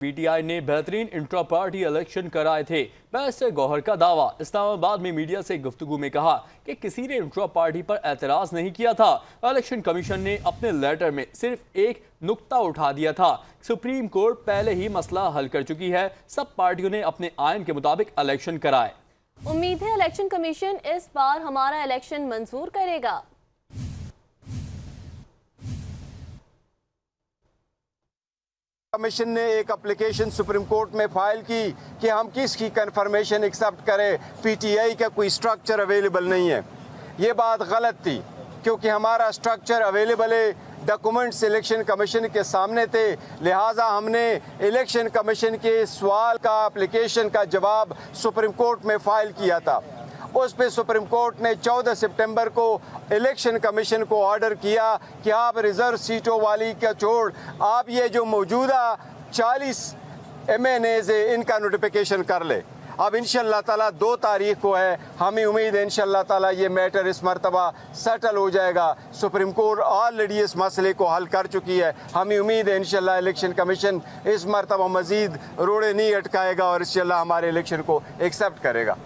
PTI ने बेहतरीन intra party election कराए थे। बैरिस्टर गौहर का दावा। इस्लामाबाद में मीडिया से गुफ्तगू में कहा कि किसी ने इंट्रा पार्टी पर एतराज नहीं किया था। इलेक्शन कमीशन ने अपने लेटर में सिर्फ एक नुक्ता उठा दिया था। सुप्रीम कोर्ट पहले ही मसला हल कर चुकी है। सब पार्टियों ने अपने आइन के मुताबिक इलेक्शन कराए। उम्मीद है इलेक्शन कमीशन इस बार हमारा इलेक्शन मंजूर करेगा। कमीशन ने एक एप्लीकेशन सुप्रीम कोर्ट में फाइल की कि हम किसकी कंफर्मेशन एक्सेप्ट करें। पीटीआई का कोई स्ट्रक्चर अवेलेबल नहीं है। ये बात गलत थी क्योंकि हमारा स्ट्रक्चर अवेलेबल है। डॉक्यूमेंट्स इलेक्शन कमीशन के सामने थे, लिहाजा हमने इलेक्शन कमीशन के सवाल का एप्लीकेशन का जवाब सुप्रीम कोर्ट में फाइल किया था। उस पे सुप्रीम कोर्ट ने 14 सितंबर को इलेक्शन कमीशन को ऑर्डर किया कि आप रिजर्व सीटों वाली का छोड़ आप ये जो मौजूदा 40 MNAs है इनका नोटिफिकेशन कर ले। अब इंशाल्लाह ताला 2 तारीख को है, हमें उम्मीद है इंशाल्लाह ताला ये मैटर इस मरतबा सेटल हो जाएगा। सुप्रीम कोर्ट ऑलरेडी इस मसले को हल कर चुकी है। हमें उम्मीद है इंशाल्लाह इलेक्शन कमीशन इस मरतबा मजीद रोड़े नहीं अटकाएगा और इंशाल्लाह हमारे इलेक्शन को एक्सेप्ट करेगा।